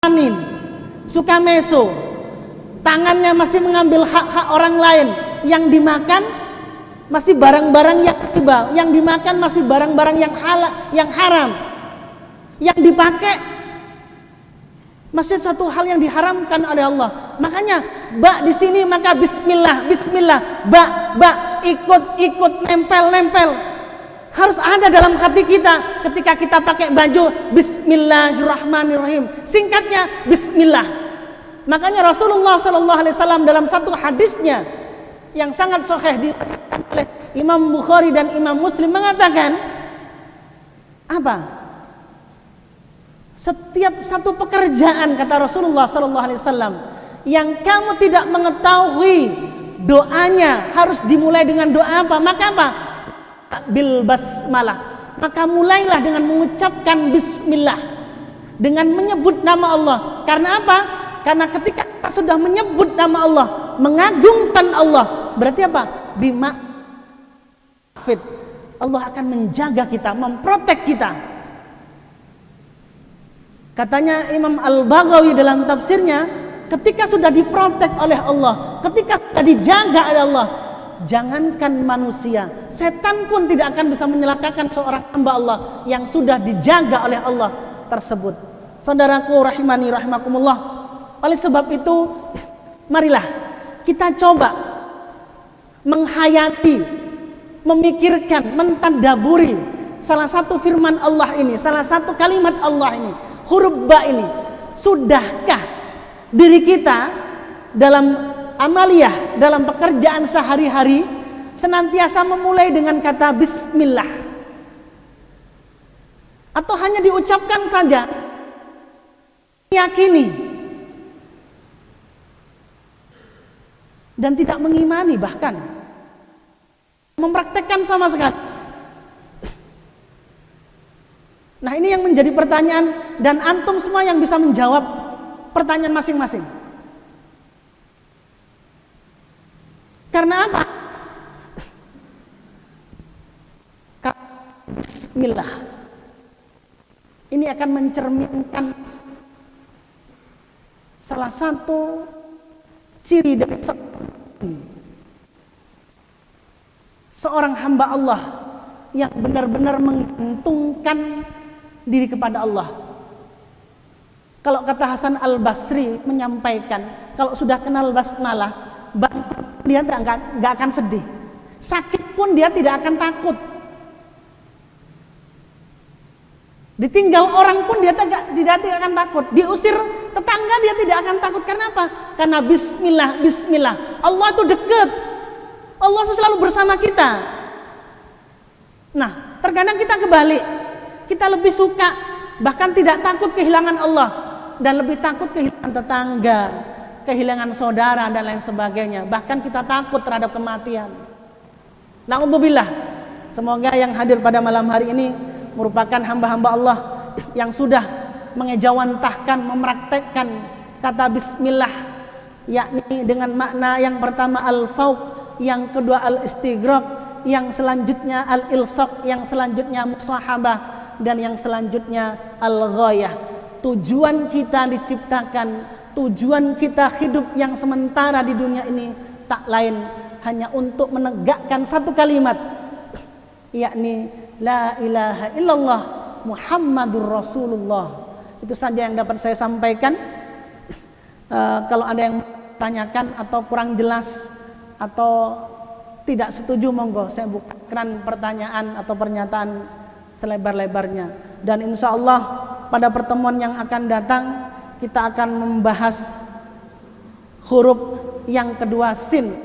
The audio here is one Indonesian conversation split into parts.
anin, suka meso, tangannya masih mengambil hak-hak orang lain, yang dimakan masih barang-barang yang riba, yang dimakan masih barang-barang yang halal, yang haram, yang dipakai masih satu hal yang diharamkan oleh Allah. Makanya ba di sini maka bismillah, bismillah, ba ikut nempel. Harus ada dalam hati kita ketika kita pakai baju, bismillahirrahmanirrahim. Singkatnya bismillah. Makanya Rasulullah SAW dalam satu hadisnya yang sangat sahih diriwayatkan oleh Imam Bukhari dan Imam Muslim mengatakan apa? Setiap satu pekerjaan, kata Rasulullah SAW, yang kamu tidak mengetahui doanya harus dimulai dengan doa apa? Maka apa? Bil basmalah, maka mulailah dengan mengucapkan bismillah, dengan menyebut nama Allah. Karena apa? Karena ketika kita sudah menyebut nama Allah, mengagungkan Allah, berarti apa? Bima fit, Allah akan menjaga kita, memprotek kita. Katanya Imam Al-Baghawi dalam tafsirnya, ketika sudah diprotek oleh Allah, ketika sudah dijaga oleh Allah, jangankan manusia, setan pun tidak akan bisa menyelakakan seorang hamba Allah yang sudah dijaga oleh Allah tersebut. Saudaraku rahimani rahimakumullah, oleh sebab itu marilah kita coba menghayati, memikirkan, mentadaburi salah satu firman Allah ini, salah satu kalimat Allah ini, huruf ba ini. Sudahkah diri kita dalam amaliyah, dalam pekerjaan sehari-hari senantiasa memulai dengan kata bismillah, atau hanya diucapkan saja, yakini dan tidak mengimani, bahkan mempraktekkan sama sekali? Nah, ini yang menjadi pertanyaan, dan antum semua yang bisa menjawab pertanyaan masing-masing. Karena apa? Bismillah ini akan mencerminkan salah satu ciri dari seorang hamba Allah yang benar-benar menggantungkan diri kepada Allah. Kalau kata Hasan Al-Basri menyampaikan, kalau sudah kenal basmalah, dia nggak akan sedih, sakit pun dia tidak akan takut, ditinggal orang pun dia tidak akan takut, diusir tetangga dia tidak akan takut. Karena apa? Karena bismillah, Allah itu dekat, Allah itu selalu bersama kita. Nah, terkadang kita kebalik, kita lebih suka, bahkan tidak takut kehilangan Allah, dan lebih takut kehilangan tetangga, kehilangan saudara dan lain sebagainya. Bahkan kita takut terhadap kematian. Na'udzubillah. Semoga yang hadir pada malam hari ini merupakan hamba-hamba Allah yang sudah mengejawantahkan, mempraktekkan kata bismillah, yakni dengan makna yang pertama al-fauq, yang kedua al-istighraq, yang selanjutnya al-ilsaq, yang selanjutnya musahabah, dan yang selanjutnya al-ghayah. Tujuan kita diciptakan, tujuan kita hidup yang sementara di dunia ini tak lain hanya untuk menegakkan satu kalimat, yakni la ilaha illallah Muhammadur Rasulullah. Itu saja yang dapat saya sampaikan. Kalau ada yang tanyakan atau kurang jelas atau tidak setuju, monggo saya bukakan pertanyaan atau pernyataan selebar-lebarnya. Dan insya Allah pada pertemuan yang akan datang kita akan membahas huruf yang kedua sin,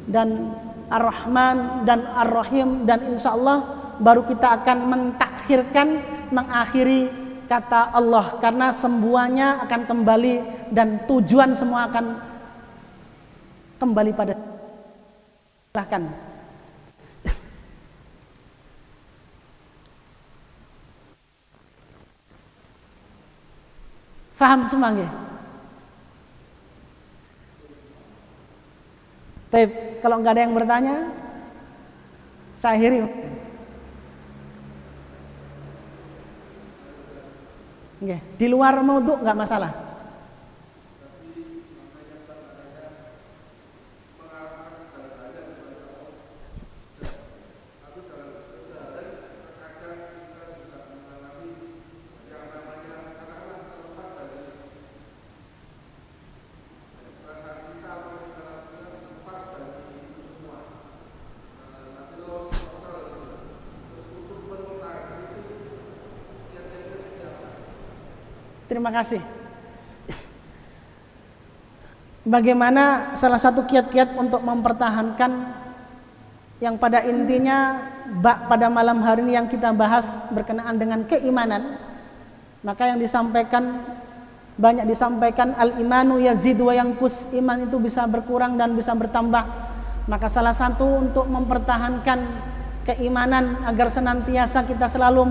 dan Ar-Rahman dan Ar-Rahim, dan insya Allah baru kita akan mentakhirkan, mengakhiri kata Allah, karena semuanya akan kembali dan tujuan semua akan kembali pada. Silahkan. Faham semua nggih? Tapi kalau nggak ada yang bertanya, saya akhiri. Nggih, di luar maudhu nggak masalah. Terima kasih. Bagaimana salah satu kiat-kiat untuk mempertahankan yang pada intinya pada malam hari ini yang kita bahas berkenaan dengan keimanan, maka yang banyak disampaikan al-imanu yazid wa yanqus, iman itu bisa berkurang dan bisa bertambah. Maka salah satu untuk mempertahankan keimanan agar senantiasa kita selalu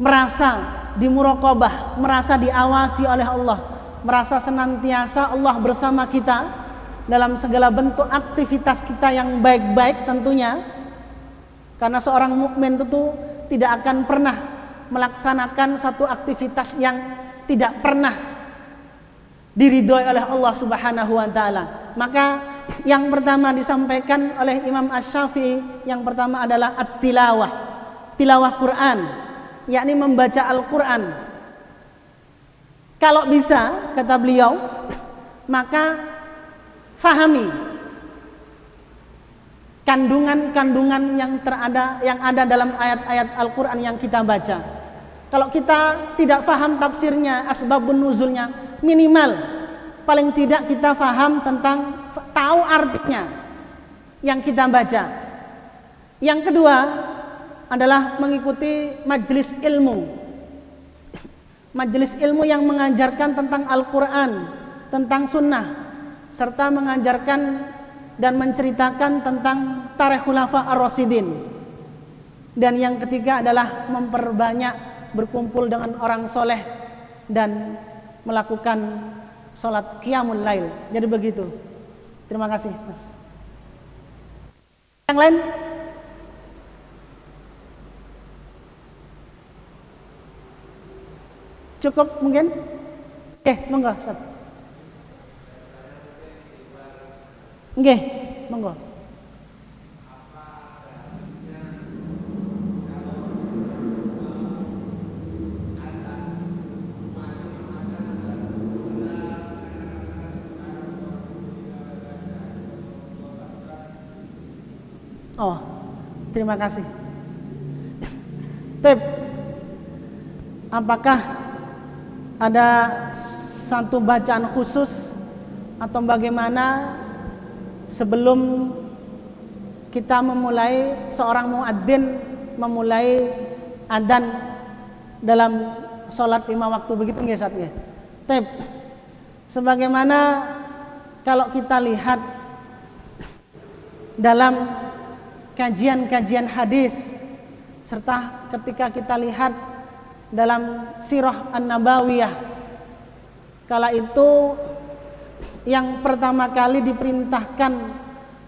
merasa dimuraqabah, merasa diawasi oleh Allah, merasa senantiasa Allah bersama kita dalam segala bentuk aktivitas kita yang baik-baik tentunya. Karena seorang mukmin itu tidak akan pernah melaksanakan satu aktivitas yang tidak pernah diridhoi oleh Allah Subhanahu wa taala. Maka yang pertama disampaikan oleh Imam Asy-Syafi'i, yang pertama adalah at-tilawah, tilawah Quran, yakni membaca Al-Quran. Kalau bisa, kata beliau, maka fahami kandungan-kandungan yang ada dalam ayat-ayat Al-Quran yang kita baca. Kalau kita tidak faham tafsirnya, asbabun nuzulnya, minimal paling tidak kita faham tentang, tahu artinya yang kita baca. Yang kedua adalah mengikuti majelis ilmu. Majelis ilmu yang mengajarkan tentang Al-Quran, tentang sunnah, serta mengajarkan dan menceritakan tentang tarikh khulafa ar-rasyidin. Dan yang ketiga adalah memperbanyak berkumpul dengan orang soleh dan melakukan sholat qiyamul lail. Jadi begitu. Terima kasih, Mas. Yang lain? Cukup mungkin? Monggo, Ustaz. Nggih, monggo. Oh, terima kasih. Tip, apakah ada satu bacaan khusus atau bagaimana sebelum kita memulai, seorang muadzin memulai adzan dalam sholat 5 waktu, begitu nggih Ustaz nggih? Tip, sebagaimana kalau kita lihat dalam kajian-kajian hadis, serta ketika kita lihat dalam sirah an-nabawiyah, kala itu yang pertama kali diperintahkan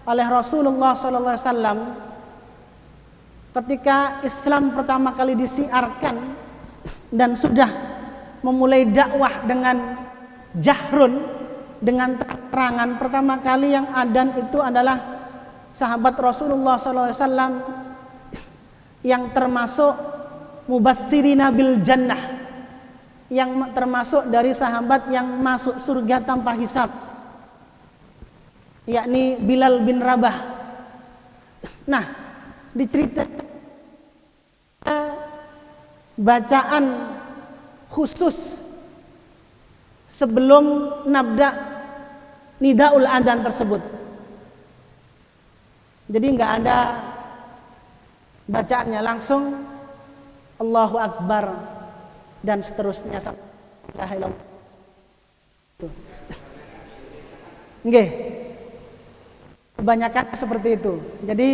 oleh Rasulullah SAW ketika Islam pertama kali disiarkan dan sudah memulai dakwah dengan jahrun, dengan terang-terangan, pertama kali yang adzan itu adalah sahabat Rasulullah SAW yang termasuk mubassirina bil jannah, yang termasuk dari sahabat yang masuk surga tanpa hisab, yakni Bilal bin Rabah. Nah, diceritakan bacaan khusus sebelum nabda nidaul adzan tersebut. Jadi nggak ada bacaannya, langsung Allahu Akbar dan seterusnya sampai la ilaha illallah. Nggih. Kebanyakan seperti itu. Jadi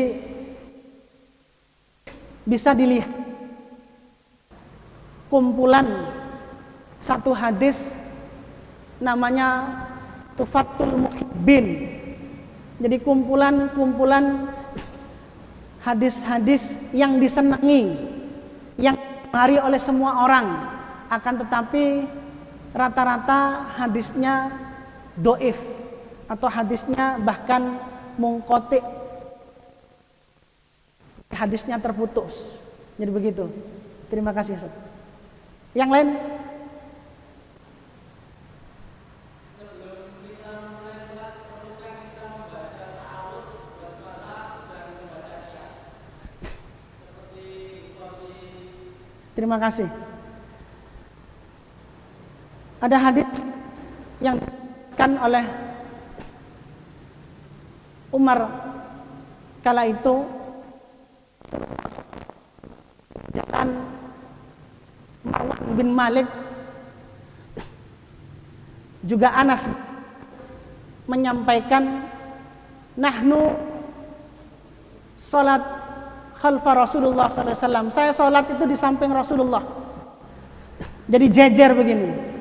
bisa dilihat kumpulan satu hadis namanya Tufatul Muhibbin. Jadi kumpulan hadis-hadis yang disenangi, yang digemari oleh semua orang, akan tetapi rata-rata hadisnya doif atau hadisnya bahkan mungqati, hadisnya terputus. Jadi begitu. Terima kasih Ustaz. Yang lain? Terima kasih. Ada hadis yang dikatakan oleh Umar kala itu jalan Marwan bin Malik, juga Anas menyampaikan nahnu salat khalfa Rasulullah SAW. Saya salat itu di samping Rasulullah. Jadi jejer begini.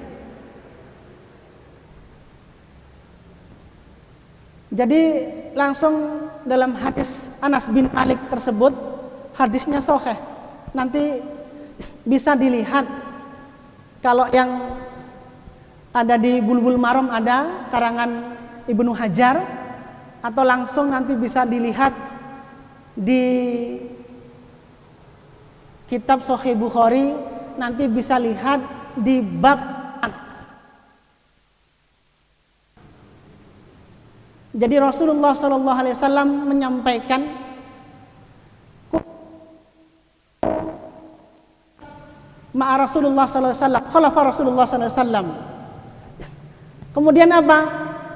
Jadi langsung dalam hadis Anas bin Malik tersebut, hadisnya sahih. Nanti bisa dilihat kalau yang ada di Bulbul Maram, ada karangan Ibnu Hajar, atau langsung nanti bisa dilihat di kitab Sahih Bukhari, nanti bisa lihat di bab. Jadi Rasulullah Shallallahu Alaihi Wasallam menyampaikan ma'a Rasulullah Sallallahu Alaihi Wasallam, khalafa Rasulullah Sallallahu Alaihi Wasallam. Kemudian apa?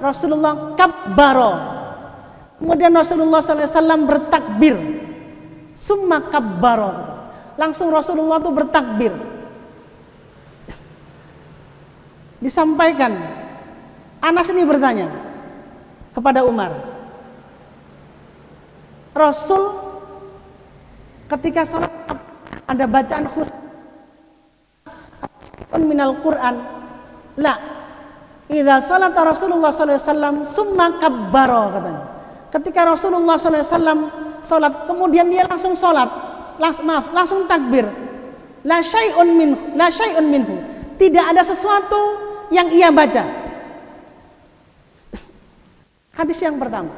Rasulullah kabbaro. Kemudian Rasulullah Sallallahu Alaihi Wasallam bertakbir. Summa kabbaro. Langsung Rasulullah itu bertakbir. Disampaikan. Anas ini bertanya kepada Umar, Rasul ketika salat ada bacaan khusus minal Quran? La, idza salata Rasulullah sallallahu alaihi wasallam summa kabbara, katanya. Ketika Rasulullah sallallahu alaihi wasallam salat, kemudian dia langsung salat, langsung takbir. La syai'un minhu. Tidak ada sesuatu yang ia baca. Hadis yang pertama.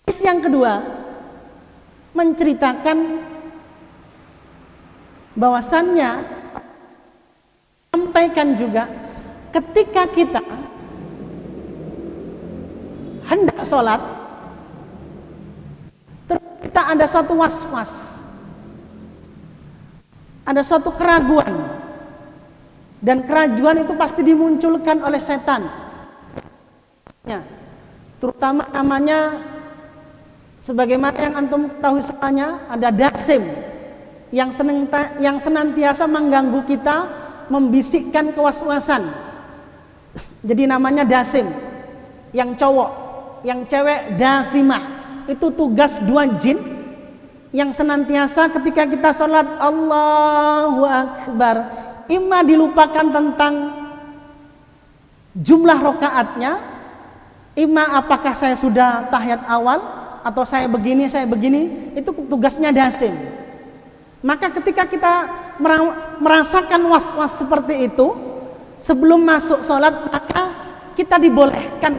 Hadis yang kedua menceritakan bahwasannya, sampaikan juga ketika kita hendak sholat, terus kita ada suatu was-was, ada suatu keraguan, dan keraguan itu pasti dimunculkan oleh setan. Terutama namanya, sebagaimana yang antum ketahui semuanya, ada dasim yang senantiasa mengganggu kita, membisikkan kewaswasan. Jadi namanya dasim. Yang cowok, yang cewek dasimah. Itu tugas dua jin yang senantiasa ketika kita sholat Allahu Akbar, imma dilupakan tentang jumlah rokaatnya, imma apakah saya sudah tahiyat awal atau saya begini, itu tugasnya dasim. Maka ketika kita merasakan was-was seperti itu sebelum masuk sholat, maka kita dibolehkan,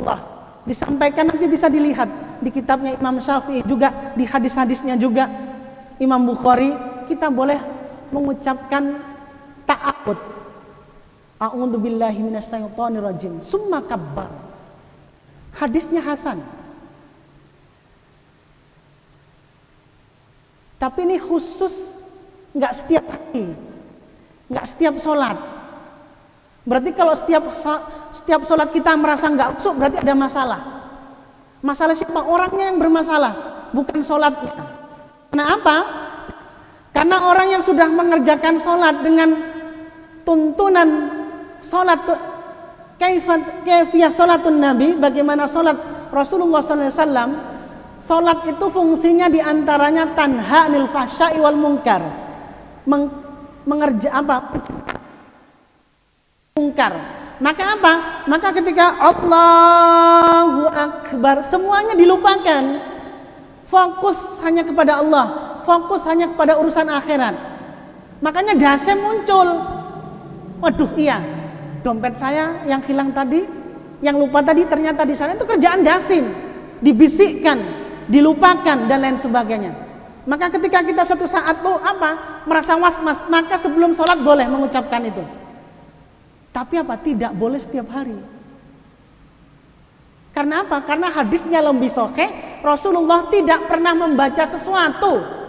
Allah disampaikan, nanti bisa dilihat di kitabnya Imam Syafi'i, juga di hadis-hadisnya juga Imam Bukhari, kita boleh mengucapkan ta'awudz, a'udzubillahi minasyaitonirrajim, summa kabbar. Hadisnya hasan. Tapi ini khusus, nggak setiap hari, nggak setiap sholat. Berarti kalau setiap sholat kita merasa nggak khusyuk, berarti ada masalah. Masalah siapa? Orangnya yang bermasalah, bukan sholatnya. Kenapa? Karena orang yang sudah mengerjakan sholat dengan tuntunan sholat kaifiyah sholatun Nabi, bagaimana sholat Rasulullah SAW. Sholat itu fungsinya diantaranya tanha anil fahsya'i wal munkar, mungkar. Maka apa? Maka ketika Allahu Akbar, semuanya dilupakan, fokus hanya kepada Allah, fokus hanya kepada urusan akhirat. Makanya dasem muncul. Waduh, iya, dompet saya yang hilang tadi, yang lupa tadi ternyata di sana, itu kerjaan dasim, dibisikkan, dilupakan dan lain sebagainya. Maka ketika kita satu saat merasa was-was, maka sebelum sholat boleh mengucapkan itu. Tapi tidak boleh setiap hari. Karena apa? Karena hadisnya lebih sahih, Rasulullah tidak pernah membaca sesuatu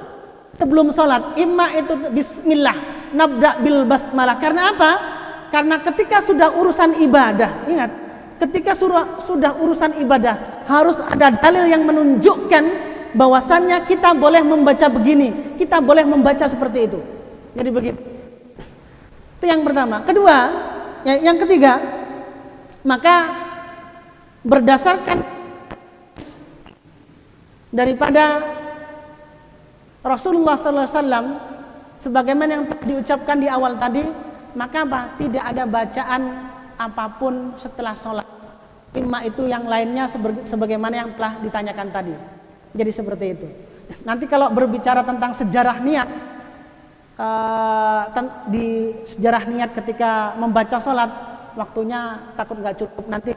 sebelum sholat. Imma itu bismillah, nabda bil basmalah. Karena apa? Karena ketika sudah urusan ibadah, ingat, ketika sudah urusan ibadah harus ada dalil yang menunjukkan bahwasannya kita boleh membaca begini, kita boleh membaca seperti itu. Jadi begitu. Itu yang pertama. Kedua, yang ketiga, maka berdasarkan daripada Rasulullah SAW sebagaimana yang diucapkan di awal tadi, maka tidak ada bacaan apapun setelah sholat. Imma itu yang lainnya sebagaimana yang telah ditanyakan tadi. Jadi seperti itu. Nanti kalau berbicara tentang sejarah niat, di sejarah niat ketika membaca sholat, waktunya takut nggak cukup. Nanti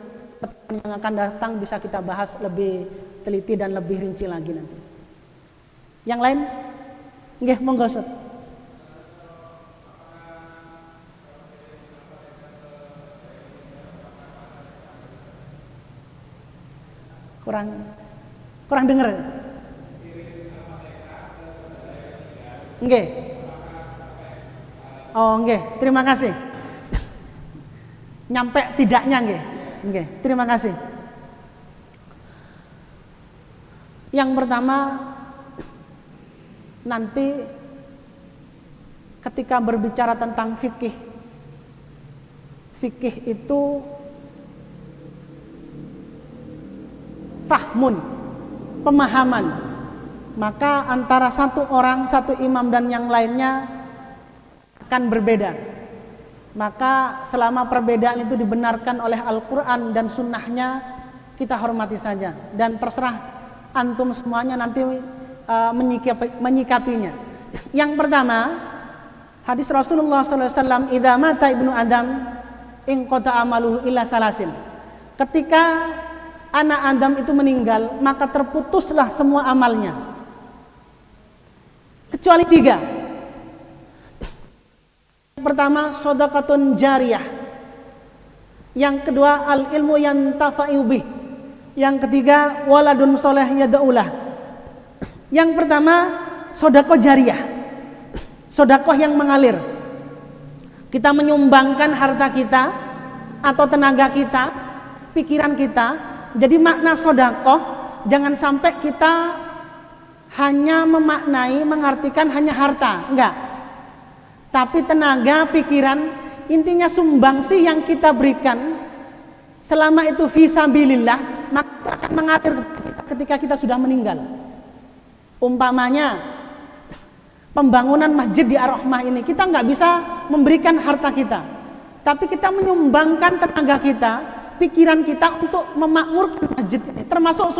yang akan datang bisa kita bahas lebih teliti dan lebih rinci lagi nanti. Yang lain, nggih monggo Ustaz. Kurang dengar. Nggih. Oh nggih, terima kasih. Nyampe tidaknya nggih. Nggih, terima kasih. Yang pertama, nanti ketika berbicara tentang fikih itu fahmun, pemahaman. Maka antara satu orang, satu imam dan yang lainnya akan berbeda. Maka selama perbedaan itu dibenarkan oleh Al-Quran dan sunnahnya, kita hormati saja. Dan terserah antum semuanya nanti menyikapinya. Yang pertama, hadis Rasulullah SAW, idza mata ibnu Adam inqata amaluhu illa salasin. Ketika anak Adam itu meninggal, maka terputuslah semua amalnya kecuali 3. Yang pertama, shadaqatun jariyah. Yang kedua, al ilmu yantafa'u bih. Yang ketiga, waladun soleh yad'ulah. Yang pertama, sedekah jariyah, sedekah yang mengalir. Kita menyumbangkan harta kita atau tenaga kita, pikiran kita. Jadi makna sedekah jangan sampai kita hanya memaknai, mengartikan hanya harta, enggak. Tapi tenaga, pikiran, intinya sumbangsi yang kita berikan selama itu fisabilillah, maka akan mengalir ketika kita sudah meninggal. Umpamanya pembangunan masjid di Ar-Rahmah ini, kita nggak bisa memberikan harta kita, tapi kita menyumbangkan tenaga kita, pikiran kita untuk memakmurkan masjid ini, termasuk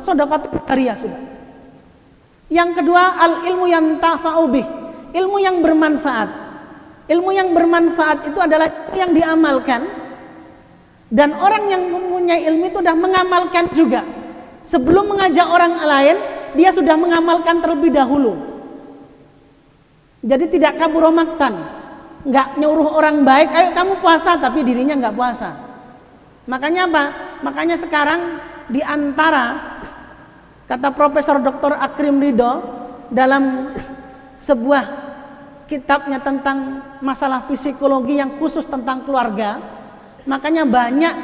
sedekah jariyah sudah. Yang kedua, al ilmu yantafa'u bih, ilmu yang bermanfaat. Ilmu yang bermanfaat itu adalah yang diamalkan, dan orang yang mempunyai ilmu itu sudah mengamalkan juga. Sebelum mengajak orang lain, dia sudah mengamalkan terlebih dahulu. Jadi tidak kabur maktan, nggak nyuruh orang baik, ayo kamu puasa, tapi dirinya nggak puasa. Makanya apa? Makanya sekarang di antara, kata Profesor Dr. Akrim Ridho dalam sebuah kitabnya tentang masalah psikologi yang khusus tentang keluarga, makanya banyak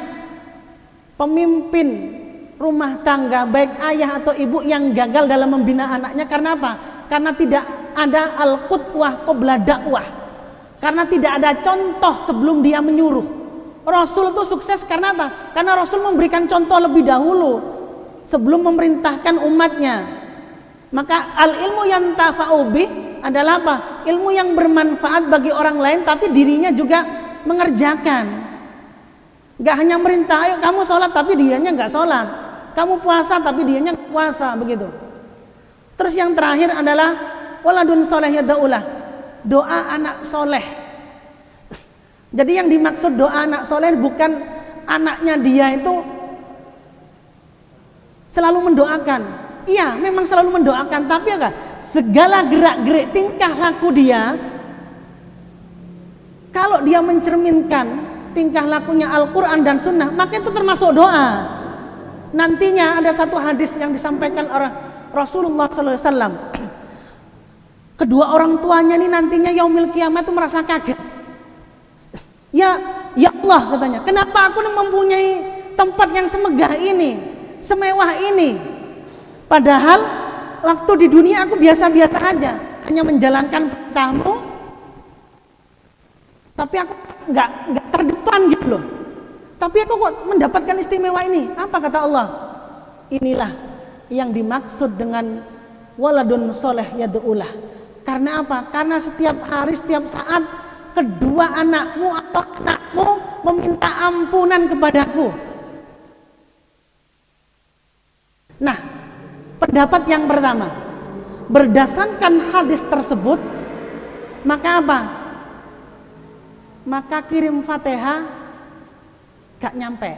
pemimpin rumah tangga baik ayah atau ibu yang gagal dalam membina anaknya. Karena apa? Karena tidak ada al-qudwah qabla dakwah, karena tidak ada contoh sebelum dia menyuruh. Rasul itu sukses karena apa? Karena Rasul memberikan contoh lebih dahulu sebelum memerintahkan umatnya. Maka al ilmu yantafa'u bih adalah apa? Ilmu yang bermanfaat bagi orang lain, tapi dirinya juga mengerjakan. Gak hanya merintah, ayo kamu sholat, tapi dianya gak sholat. Kamu puasa, tapi dianya gak puasa, begitu. Terus yang terakhir adalah waladun soleh yad'ulah, doa anak soleh. Jadi yang dimaksud doa anak soleh bukan anaknya dia itu selalu mendoakan. Iya, memang selalu mendoakan, tapi apa? Segala gerak-gerik tingkah laku dia, kalau dia mencerminkan tingkah lakunya Al-Quran dan Sunnah, maka itu termasuk doa. Nantinya ada satu hadis yang disampaikan oleh Rasulullah SAW. Kedua orang tuanya ini nantinya yaumil kiamat itu merasa kaget. Ya Allah katanya, kenapa aku mempunyai tempat yang semegah ini, semewah ini? Padahal waktu di dunia aku biasa-biasa aja, hanya menjalankan perintahmu, tapi aku nggak terdepan gitu loh. Tapi aku kok mendapatkan istimewa ini? Apa kata Allah? Inilah yang dimaksud dengan waladun soleh yad'ulah. Karena apa? Karena setiap hari, setiap saat kedua anakmu atau anakmu meminta ampunan kepadaku. Nah, pendapat yang pertama, berdasarkan hadis tersebut, maka apa? Maka kirim Fatihah gak nyampe.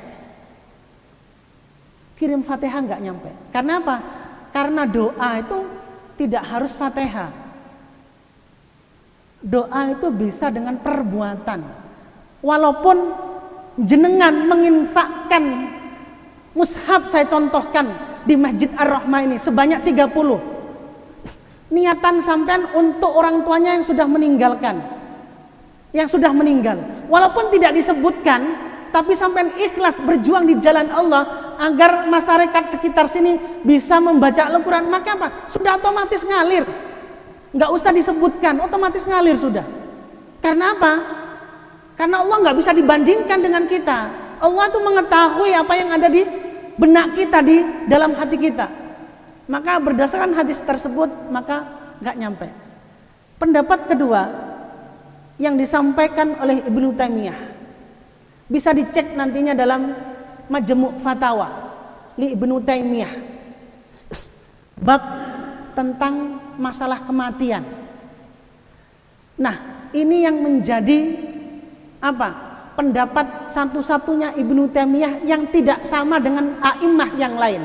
Kirim Fatihah gak nyampe. Karena apa? Karena doa itu tidak harus Fatihah. Doa itu bisa dengan perbuatan. Walaupun jenengan menginfakkan mushaf, saya contohkan di Masjid Ar-Rahmah ini sebanyak 30. Niatan sampean untuk orang tuanya yang sudah meninggalkan, yang sudah meninggal. Walaupun tidak disebutkan, tapi sampean ikhlas berjuang di jalan Allah agar masyarakat sekitar sini bisa membaca Al-Quran, maka apa? Sudah otomatis ngalir. Nggak usah disebutkan, otomatis ngalir sudah. Karena apa? Karena Allah nggak bisa dibandingkan dengan kita. Allah itu mengetahui apa yang ada di benak kita, di dalam hati kita. Maka berdasarkan hadis tersebut, maka nggak nyampe. Pendapat kedua yang disampaikan oleh Ibnu Taimiyah, bisa dicek nantinya dalam Majmu' Fatawa li Ibnu Taimiyah, bab tentang masalah kematian. Nah, ini yang menjadi apa? Pendapat satu-satunya Ibnu Taimiyah yang tidak sama dengan a'immah yang lain.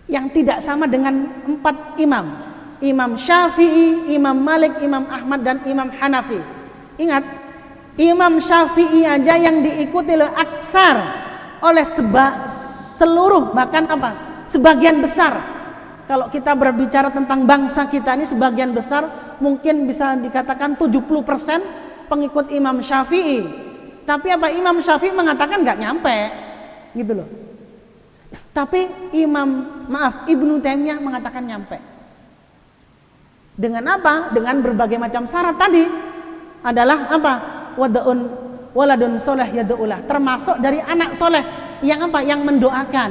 Yang tidak sama dengan 4 imam. Imam Syafi'i, Imam Malik, Imam Ahmad dan Imam Hanafi. Ingat, Imam Syafi'i aja yang diikuti oleh aktsar, oleh seluruh, bahkan apa? Sebagian besar. Kalau kita berbicara tentang bangsa kita ini, sebagian besar mungkin bisa dikatakan 70% pengikut Imam Syafi'i. Tapi apa? Imam Syafi'i mengatakan nggak nyampe, gitu loh. Tapi Ibnu Taimiyah mengatakan nyampe. Dengan apa? Dengan berbagai macam syarat tadi. Adalah apa? Waladun soleh yad'ulah. Termasuk dari anak soleh yang apa? Yang mendoakan.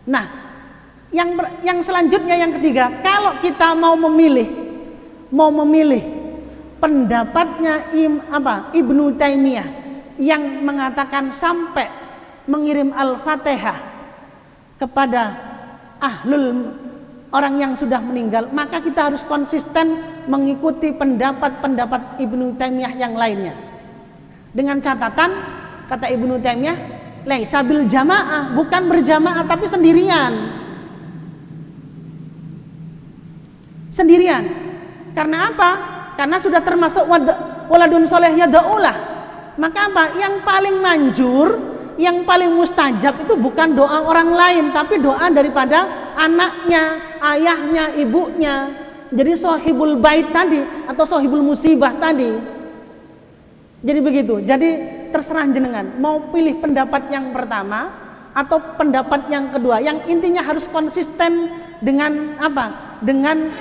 Nah, yang selanjutnya yang ketiga, kalau kita mau memilih pendapatnya Ibnu Taimiyah yang mengatakan sampai mengirim Al-Fatihah kepada orang yang sudah meninggal, maka kita harus konsisten mengikuti pendapat Ibnu Taimiyah yang lainnya. Dengan catatan, kata Ibnu Taimiyah, laisa bil jamaah, bukan berjamaah tapi sendirian. Sendirian. Karena apa? Karena sudah termasuk waladun soleh yad'ulah. Maka apa? Yang paling manjur, yang paling mustajab itu bukan doa orang lain, tapi doa daripada anaknya, ayahnya, ibunya. Jadi sohibul bait tadi atau sohibul musibah tadi. Jadi begitu. Jadi terserah jenengan mau pilih pendapat yang pertama atau pendapat yang kedua. Yang intinya harus konsisten dengan apa? Dengan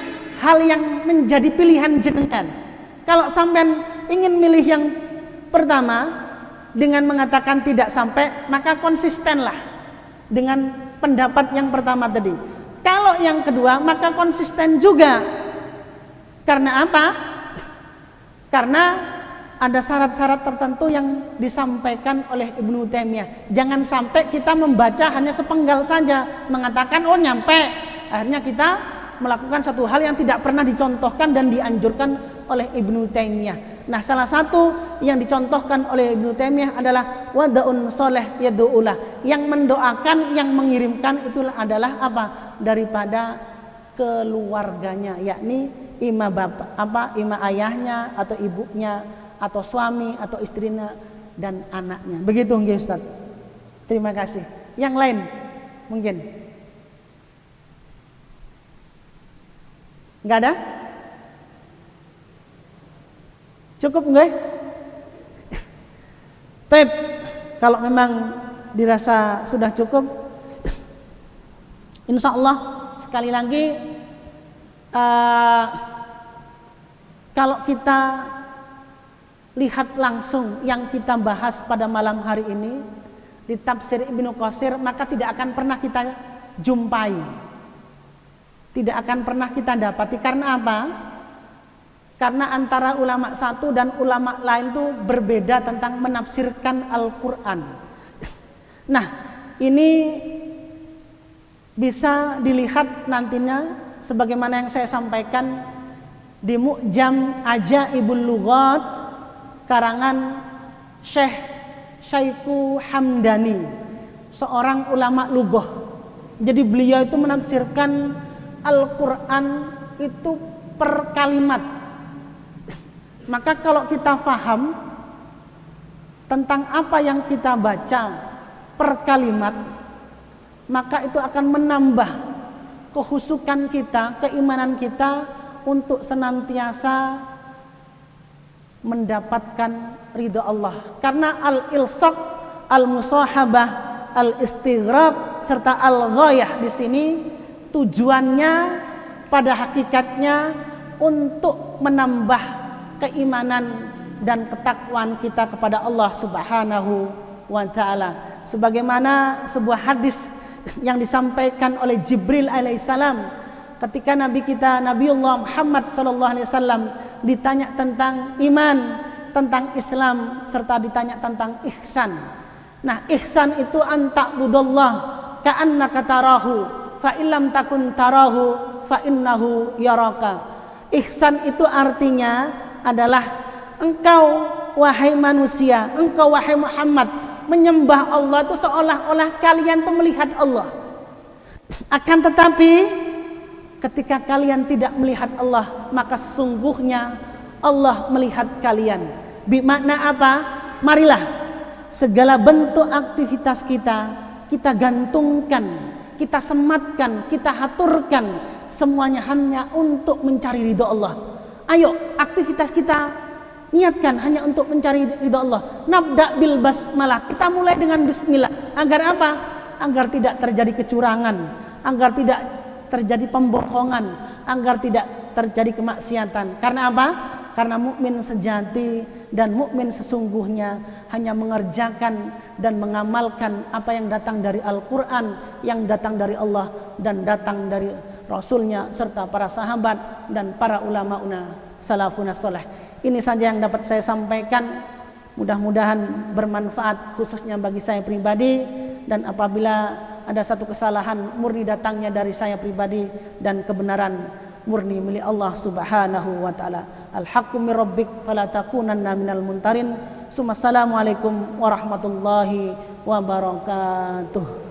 hal yang menjadi pilihan jenengan. Kalau sampean ingin milih yang pertama dengan mengatakan tidak sampai, maka konsistenlah dengan pendapat yang pertama tadi. Kalau yang kedua, maka konsisten juga. Karena apa? Karena ada syarat-syarat tertentu yang disampaikan oleh Ibnu Taimiyah. Jangan sampai kita membaca hanya sepenggal saja, mengatakan oh nyampe, akhirnya kita melakukan satu hal yang tidak pernah dicontohkan dan dianjurkan oleh Ibnu Taimiyah. Nah, salah satu yang dicontohkan oleh Ibnu Taimiyah adalah wada'un soleh yad'ulah, yang mendoakan, yang mengirimkan itulah adalah apa? Daripada keluarganya, yakni ima bapak, ima ayahnya atau ibunya atau suami atau istrinya dan anaknya. Begitu nggih Ustaz. Terima kasih. Yang lain mungkin? Enggak ada? Cukup nggih? Tep, kalau memang dirasa sudah cukup, insya Allah sekali lagi kalau kita lihat langsung yang kita bahas pada malam hari ini di tafsir Ibnu Katsir, maka tidak akan pernah kita jumpai, tidak akan pernah kita dapati. Karena apa? Karena antara ulama satu dan ulama lain itu berbeda tentang menafsirkan Al-Quran. Nah, ini bisa dilihat nantinya sebagaimana yang saya sampaikan di Mu'jam Ajaibul Lughat karangan Syekh Syaiku Hamdani, seorang ulama lughah. Jadi beliau itu menafsirkan Al-Quran itu per kalimat. Maka kalau kita faham tentang apa yang kita baca per kalimat, maka itu akan menambah kehusukan kita, keimanan kita untuk senantiasa mendapatkan ridha Allah. Karena al-ilsaq, al-musahabah, al-istighraq serta al-ghayah di sini tujuannya pada hakikatnya untuk menambah keimanan dan ketakwaan kita kepada Allah Subhanahu wa taala. Sebagaimana sebuah hadis yang disampaikan oleh Jibril alaihissalam ketika Nabi kita Nabiullah Muhammad sallallahu alaihi wasallam ditanya tentang iman, tentang Islam serta ditanya tentang ihsan. Nah, ihsan itu anta'budallah ka'annaka tarahu fa illam takun tarahu fa innahu yaraka. Ihsan itu artinya adalah engkau wahai manusia, engkau wahai Muhammad menyembah Allah itu seolah-olah kalian itu melihat Allah. Akan tetapi ketika kalian tidak melihat Allah, maka sesungguhnya Allah melihat kalian. Bermakna apa? Marilah segala bentuk aktivitas kita gantungkan, kita sematkan, kita haturkan semuanya hanya untuk mencari ridha Allah. Ayo, aktivitas kita niatkan hanya untuk mencari ridha Allah. Nabda bil basmalah. Kita mulai dengan bismillah. Agar apa? Agar tidak terjadi kecurangan, agar tidak terjadi pembohongan, agar tidak terjadi kemaksiatan. Karena apa? Karena mukmin sejati dan mukmin sesungguhnya hanya mengerjakan dan mengamalkan apa yang datang dari Al-Quran, yang datang dari Allah dan datang dari Rasulnya serta para sahabat dan para ulama-una salafuna salih. Ini saja yang dapat saya sampaikan. Mudah-mudahan bermanfaat khususnya bagi saya pribadi, dan apabila ada satu kesalahan murni datangnya dari saya pribadi dan kebenaran murni milik Allah Subhanahu wa taala. Al-haqqu mir rabbik fala takunanna minal muntarin. Assalamualaikum warahmatullahi wabarakatuh.